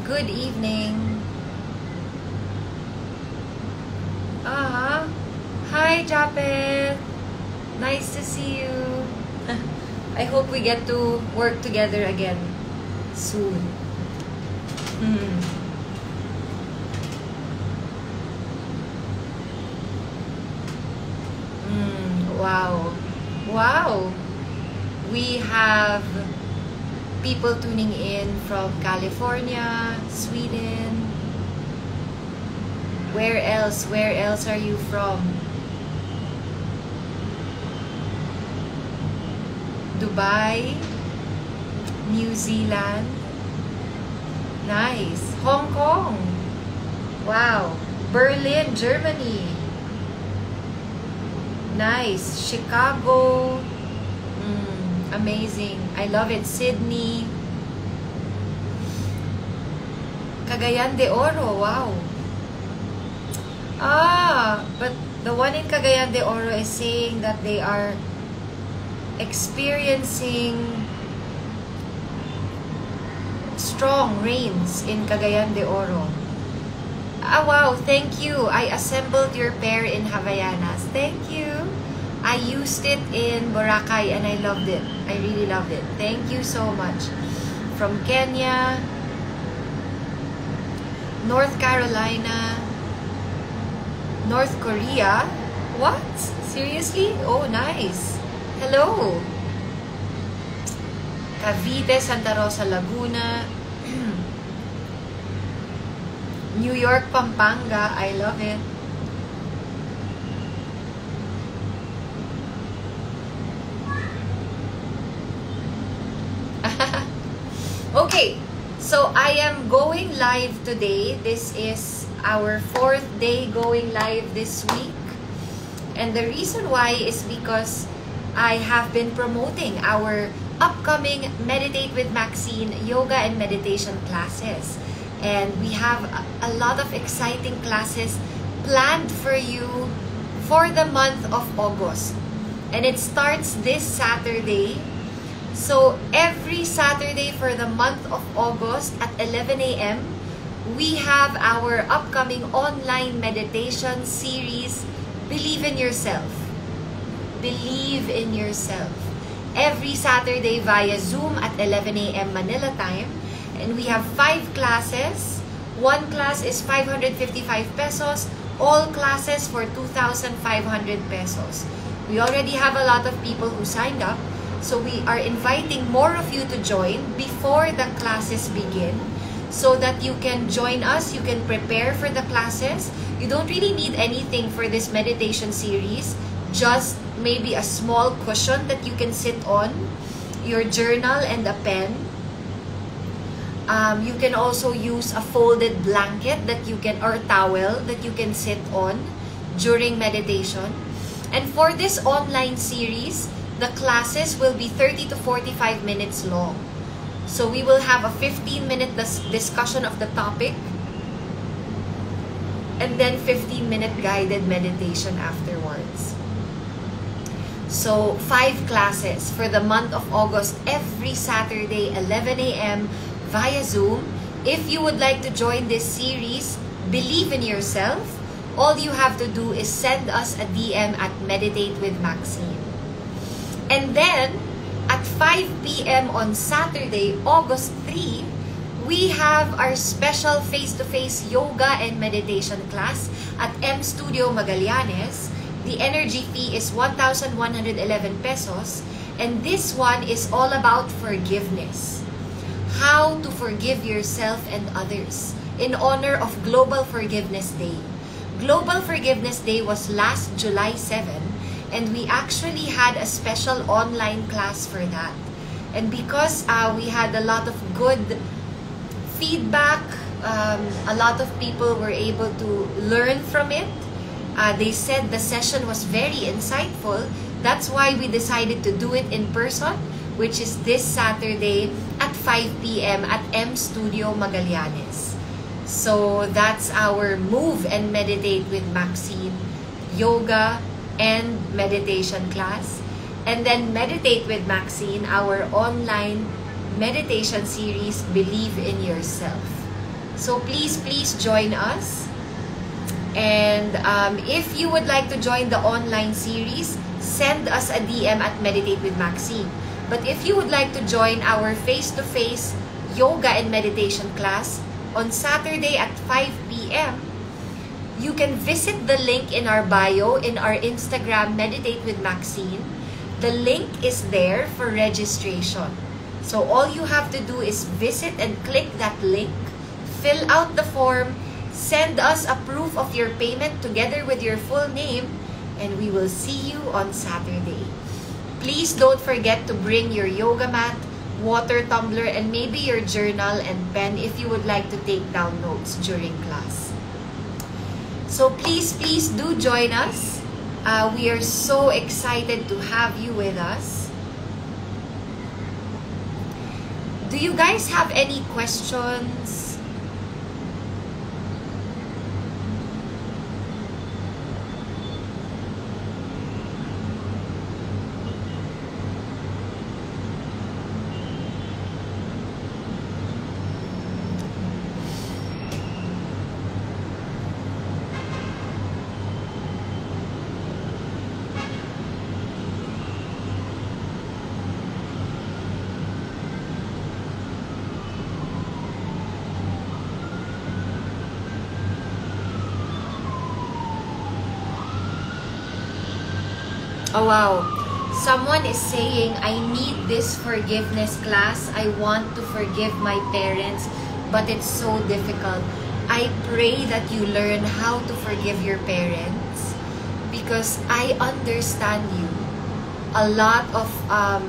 Good evening. Hi, Japet. Nice to see you. I hope we get to work together again soon. Wow. Wow. We have people tuning in from California, Sweden. Where else? Where else are you from? Dubai, New Zealand. Nice. Hong Kong. Wow. Berlin, Germany. Nice. Chicago. Amazing. I love it. Sydney. Cagayan de Oro. Wow. But the one in Cagayan de Oro is saying that they are experiencing strong rains in Cagayan de Oro. Wow, thank you. I assembled your pair in Havaianas. Thank you. I used it in Boracay and I loved it. I really loved it. Thank you so much. From Kenya, North Carolina, North Korea. What? Seriously? Oh, nice. Hello. Cavite, Santa Rosa, Laguna. New York, Pampanga. I love it. Okay, so I am going live today. This is our 4th day going live this week. And the reason why is because I have been promoting our upcoming Meditate with Maxine yoga and meditation classes. And we have a lot of exciting classes planned for you for the month of August. And it starts this Saturday. So every Saturday for the month of August at 11 a.m., we have our upcoming online meditation series, Believe in Yourself. Believe in Yourself. Every Saturday via Zoom at 11 a.m. Manila time. And we have 5 classes. One class is 555 pesos. All classes for 2,500 pesos. We already have a lot of people who signed up. So we are inviting more of you to join before the classes begin so that you can join us, you can prepare for the classes. You don't really need anything for this meditation series, just maybe a small cushion that you can sit on, your journal and a pen. You can also use a folded blanket that you can, or towel that you can sit on during meditation. And for this online series, the classes will be 30 to 45 minutes long. So we will have a 15-minute discussion of the topic and then 15-minute guided meditation afterwards. So 5 classes for the month of August every Saturday, 11 a.m. via Zoom. If you would like to join this series, Believe in Yourself, all you have to do is send us a DM at Meditate with Maxine. And then, at 5 p.m. on Saturday, August 3, we have our special face-to-face yoga and meditation class at M Studio Magallanes. The energy fee is 1,111 pesos. And this one is all about forgiveness. How to forgive yourself and others in honor of Global Forgiveness Day. Global Forgiveness Day was last July 7. And we actually had a special online class for that. And because we had a lot of good feedback, a lot of people were able to learn from it. They said the session was very insightful. That's why we decided to do it in person, which is this Saturday at 5 p.m. at M Studio Magallanes. So that's our Move and Meditate with Maxine yoga and meditation class. And then Meditate with Maxine, our online meditation series, Believe in Yourself. So please, please join us. And if you would like to join the online series, send us a DM at Meditate with Maxine. But if you would like to join our face-to-face yoga and meditation class on Saturday at 5 p.m., you can visit the link in our bio in our Instagram, Meditate with Maxine. The link is there for registration. So all you have to do is visit and click that link, fill out the form, send us a proof of your payment together with your full name, and we will see you on Saturday. Please don't forget to bring your yoga mat, water tumbler, and maybe your journal and pen if you would like to take down notes during class. So please, please do join us. We are so excited to have you with us. Do you guys have any questions? Oh wow, someone is saying, I need this forgiveness class. I want to forgive my parents, but it's so difficult. I pray that you learn how to forgive your parents because I understand you. A lot of our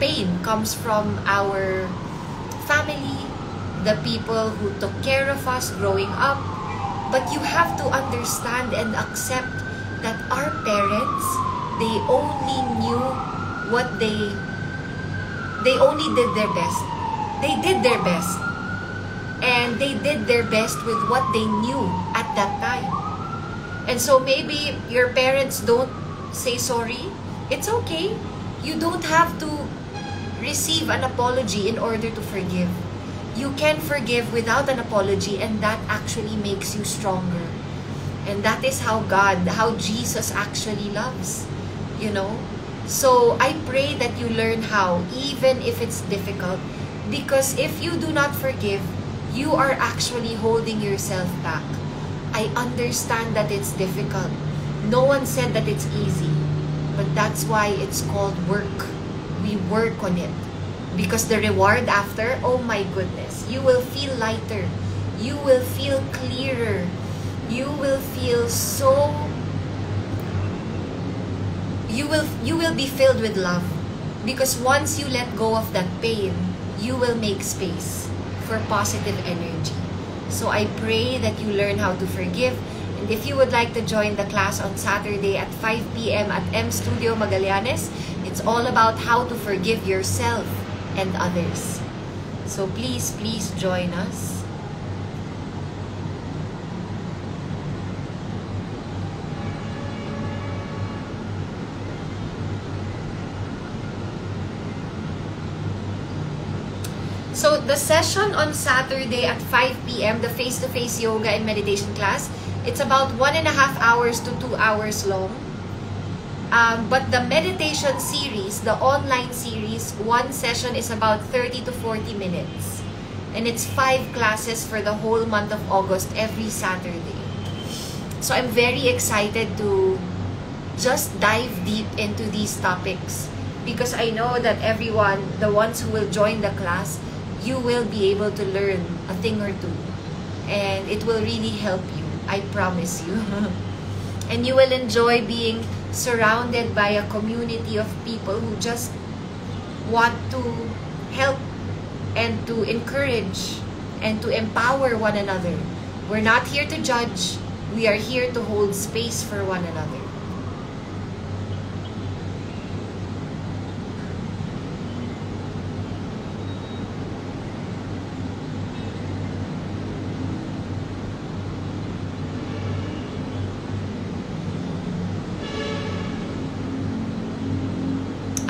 pain comes from our family, the people who took care of us growing up. But you have to understand and accept that our parents, they only knew what they only did their best. They did their best. And they did their best with what they knew at that time. And so maybe your parents don't say sorry. It's okay. You don't have to receive an apology in order to forgive. You can forgive without an apology, and that actually makes you stronger. And that is how Jesus actually loves, you know. So I pray that you learn how, even if it's difficult. Because if you do not forgive, you are actually holding yourself back. I understand that it's difficult. No one said that it's easy. But that's why it's called work. We work on it. Because the reward after, oh my goodness, you will feel lighter. You will feel clearer. You will feel so, you will be filled with love, because once you let go of that pain, you will make space for positive energy. So I pray that you learn how to forgive. And if you would like to join the class on Saturday at 5 p.m. at M Studio Magallanes, it's all about how to forgive yourself and others. So please, please join us. So the session on Saturday at 5 p.m., the face-to-face yoga and meditation class, it's about 1.5 hours to 2 hours long. But the meditation series, the online series, one session is about 30 to 40 minutes. And it's 5 classes for the whole month of August, every Saturday. So I'm very excited to just dive deep into these topics, because I know that everyone, the ones who will join the class, you will be able to learn a thing or two. And it will really help you. I promise you. And you will enjoy being surrounded by a community of people who just want to help and to encourage and to empower one another. We're not here to judge. We are here to hold space for one another.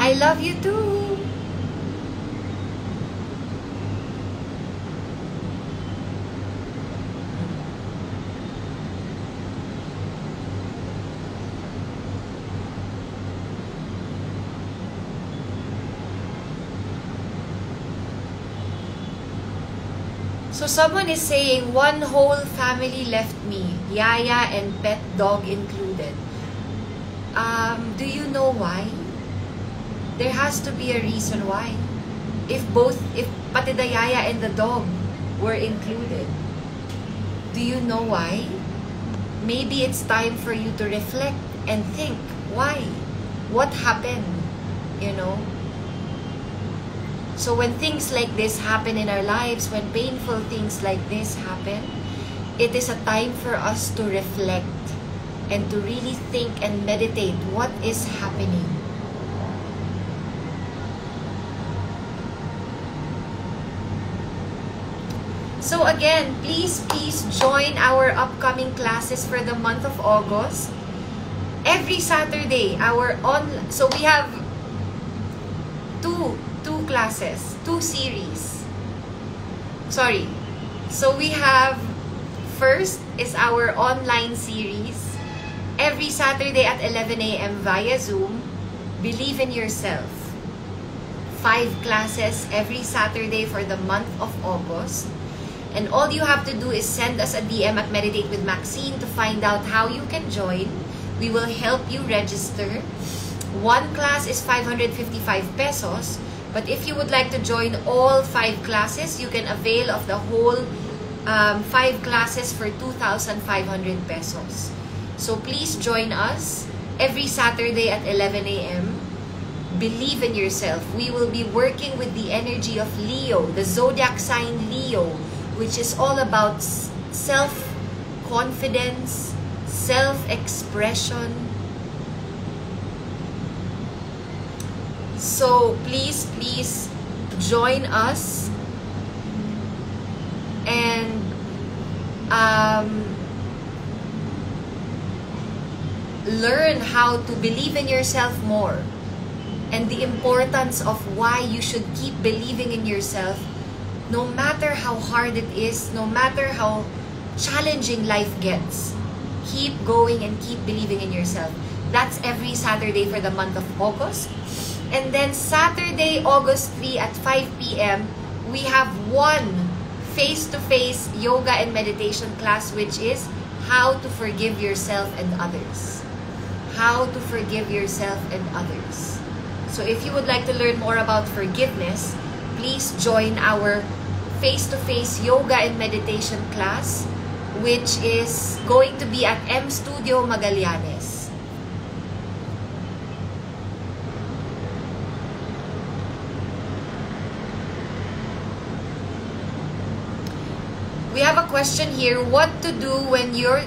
I love you too. So someone is saying, one whole family left me, yaya and pet dog included. Do you know why? There has to be a reason why. If pati the yaya and the dog were included, do you know why? Maybe it's time for you to reflect and think, why? What happened? You know? So when things like this happen in our lives, when painful things like this happen, it is a time for us to reflect and to really think and meditate what is happening. So again, please join our upcoming classes for the month of August. Every Saturday, so we have two classes, 2 series. Sorry. So we have, first is our online series. Every Saturday at 11 a.m. via Zoom, Believe in Yourself. 5 classes every Saturday for the month of August. And all you have to do is send us a DM at Meditate with Maxine to find out how you can join. We will help you register. One class is 555 pesos. But if you would like to join all 5 classes, you can avail of the whole 5 classes for 2,500 pesos. So please join us every Saturday at 11 a.m. Believe in yourself. We will be working with the energy of Leo, the zodiac sign Leo, which is all about self-confidence, self-expression. So please join us and learn how to believe in yourself more, and the importance of why you should keep believing in yourself no matter how hard it is, no matter how challenging life gets. Keep going and keep believing in yourself. That's every Saturday for the month of August. And then Saturday, August 3 at 5 p.m., we have one face-to-face yoga and meditation class, which is how to forgive yourself and others. How to forgive yourself and others. So if you would like to learn more about forgiveness, please join our face-to-face yoga and meditation class, which is going to be at M Studio Magallanes. We have a question here, what to do when you're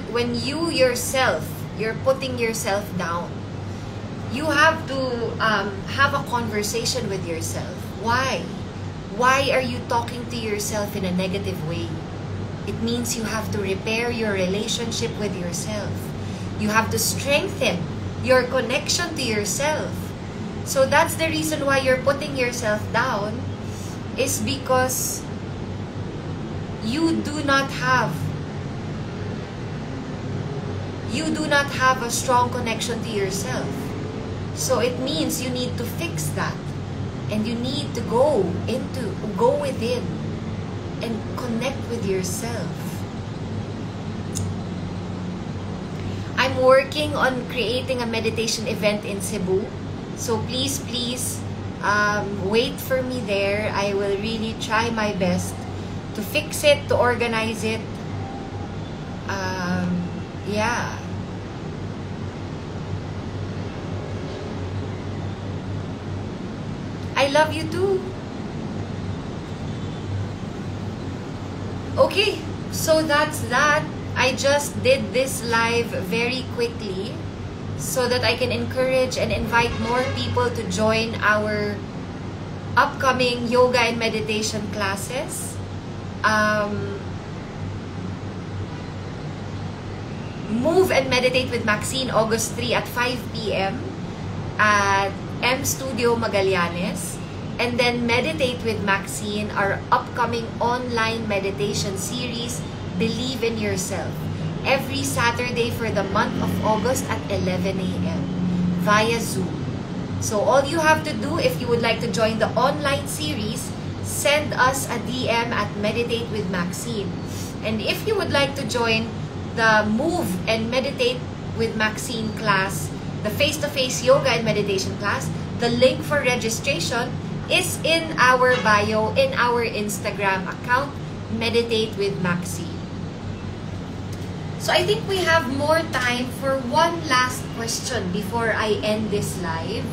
putting yourself down. You have to have a conversation with yourself. Why? Why are you talking to yourself in a negative way? It means you have to repair your relationship with yourself. You have to strengthen your connection to yourself. So that's the reason why you're putting yourself down, is because you do not have a strong connection to yourself. So it means you need to fix that. And you need to go within and connect with yourself. I'm working on creating a meditation event in Cebu. So please wait for me there. I will really try my best to fix it, to organize it. Yeah. I love you too. Okay, so that's that. I just did this live very quickly so that I can encourage and invite more people to join our upcoming yoga and meditation classes. Move and Meditate with Maxine, August 3 at 5 p.m. at M Studio Magallanes. And then Meditate with Maxine, our upcoming online meditation series, Believe in Yourself, every Saturday for the month of August at 11 a.m. via Zoom. So all you have to do, if you would like to join the online series, send us a DM at Meditate with Maxine. And if you would like to join the Move and Meditate with Maxine class, the face-to-face yoga and meditation class, the link for registration is in our bio, in our Instagram account, Meditate with Maxine. So I think we have more time for one last question before I end this live.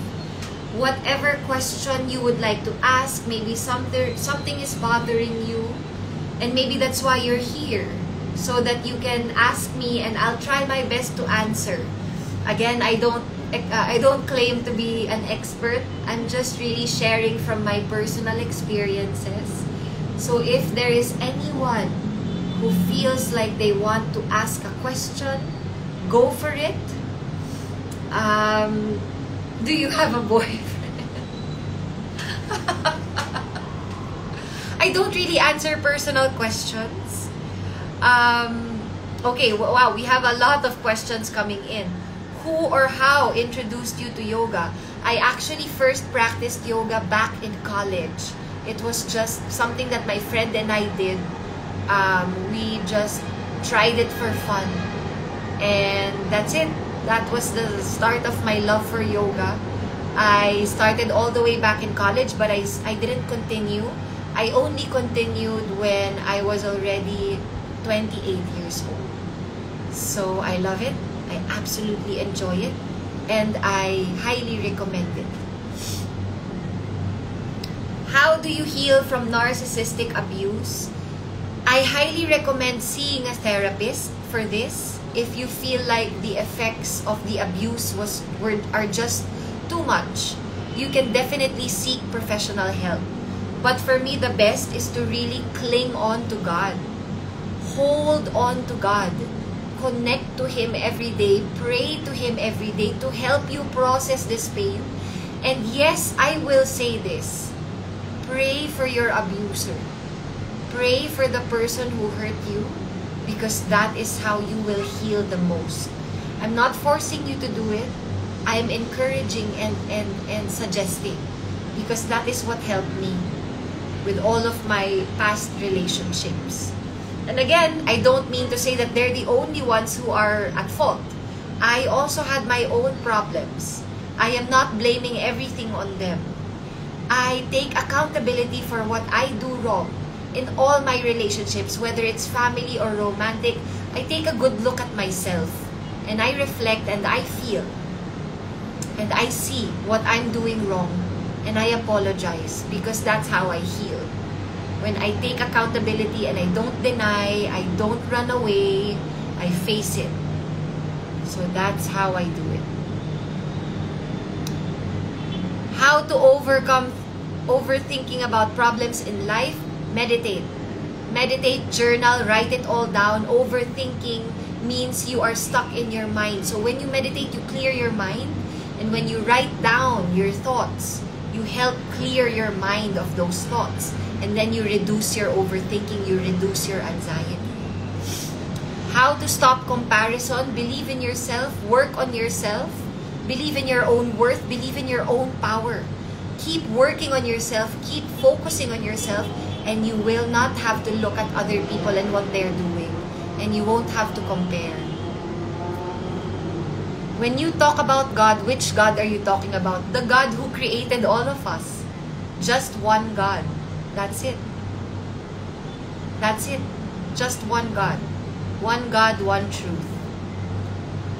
Whatever question you would like to ask, maybe something is bothering you, and maybe that's why you're here, so that you can ask me and I'll try my best to answer. Again, I don't claim to be an expert. I'm just really sharing from my personal experiences. So if there is anyone who feels like they want to ask a question, go for it. Do you have a boyfriend? I don't really answer personal questions. Okay, wow, we have a lot of questions coming in. Who or how introduced you to yoga? I actually first practiced yoga back in college. It was just something that my friend and I did. We just tried it for fun. And that's it. That was the start of my love for yoga. I started all the way back in college, but I didn't continue. I only continued when I was already 28 years old. So I love it. I absolutely enjoy it. And I highly recommend it. How do you heal from narcissistic abuse? I highly recommend seeing a therapist for this. If you feel like the effects of the abuse are just too much, you can definitely seek professional help. But for me, the best is to really cling on to God. Hold on to God. Connect to Him every day. Pray to Him every day to help you process this pain. And yes, I will say this. Pray for your abuser. Pray for the person who hurt you, because that is how you will heal the most. I'm not forcing you to do it. I'm encouraging and suggesting, because that is what helped me with all of my past relationships. And again, I don't mean to say that they're the only ones who are at fault. I also had my own problems. I am not blaming everything on them. I take accountability for what I do wrong in all my relationships, whether it's family or romantic. I take a good look at myself and I reflect and I feel and I see what I'm doing wrong and I apologize, because that's how I heal. When I take accountability and I don't deny, I don't run away, I face it. So that's how I do it. How to overcome overthinking about problems in life? Meditate. Meditate, journal, write it all down. Overthinking means you are stuck in your mind. So when you meditate, you clear your mind. And when you write down your thoughts, you help clear your mind of those thoughts. And then you reduce your overthinking, you reduce your anxiety. How to stop comparison? Believe in yourself, work on yourself, believe in your own worth, believe in your own power. Keep working on yourself, keep focusing on yourself, and you will not have to look at other people and what they're doing. And you won't have to compare. When you talk about God, which God are you talking about? The God who created all of us. Just one God. That's it. That's it. Just one God. One God, one truth.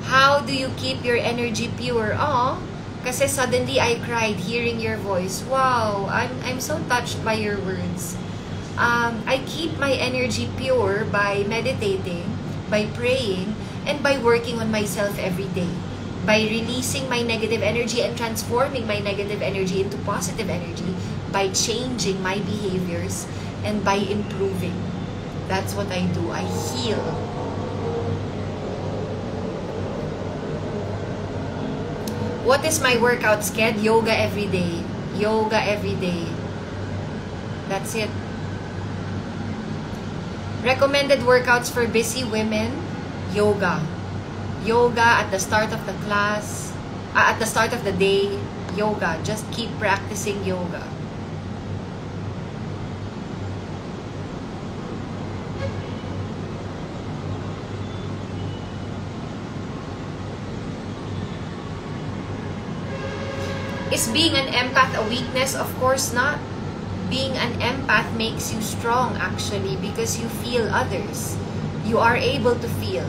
How do you keep your energy pure? Oh, kasi suddenly I cried hearing your voice. Wow, I'm so touched by your words. I keep my energy pure by meditating, by praying, and by working on myself every day. By releasing my negative energy and transforming my negative energy into positive energy, by changing my behaviors, and by improving. That's what I do. I heal. What is my workout schedule? Yoga every day. Yoga every day. That's it. Recommended workouts for busy women? Yoga. Yoga at the start of the class, at the start of the day, yoga. Just keep practicing yoga. Is being an empath a weakness? Of course not. Being an empath makes you strong actually because you feel others. You are able to feel.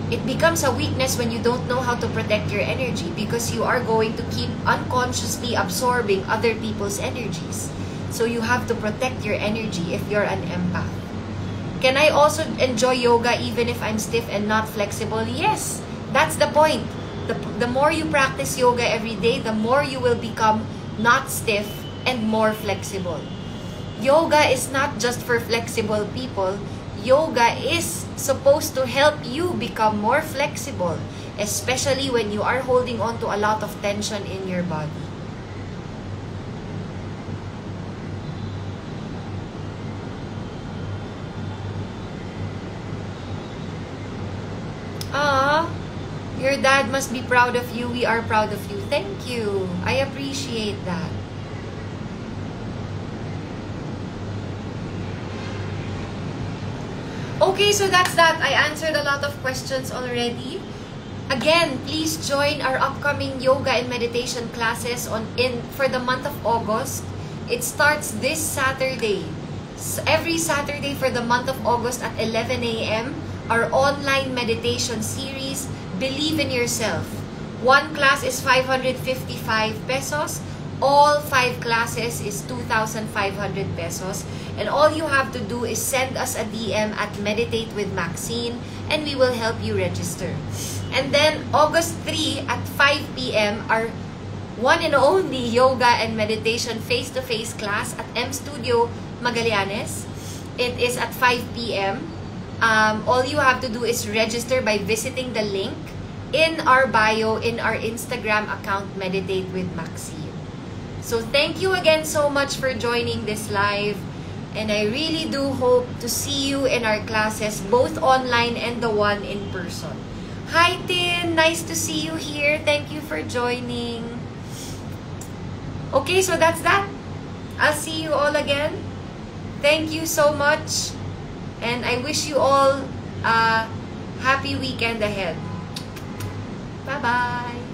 It becomes a weakness when you don't know how to protect your energy because you are going to keep unconsciously absorbing other people's energies. So you have to protect your energy if you're an empath. Can I also enjoy yoga even if I'm stiff and not flexible? Yes, that's the point. The more you practice yoga every day, the more you will become not stiff and more flexible. Yoga is not just for flexible people. Yoga is supposed to help you become more flexible, especially when you are holding on to a lot of tension in your body. Your dad must be proud of you. We are proud of you. Thank you. I appreciate that. Okay, so that's that. I answered a lot of questions already. Again, please join our upcoming yoga and meditation classes for the month of August. It starts this Saturday. Every Saturday for the month of August at 11 a.m. Our online meditation series, Believe in Yourself. One class is 555 pesos. All 5 classes is 2,500 pesos. And all you have to do is send us a DM at Meditate with Maxine and we will help you register. And then August 3 at 5 p.m. our one and only yoga and meditation face-to-face class at M Studio Magallanes. It is at 5 p.m. All you have to do is register by visiting the link in our bio in our Instagram account, Meditate with Maxine. So thank you again so much for joining this live. And I really do hope to see you in our classes, both online and the one in person. Hi, Tin! Nice to see you here. Thank you for joining. Okay, so that's that. I'll see you all again. Thank you so much. And I wish you all a happy weekend ahead. Bye-bye.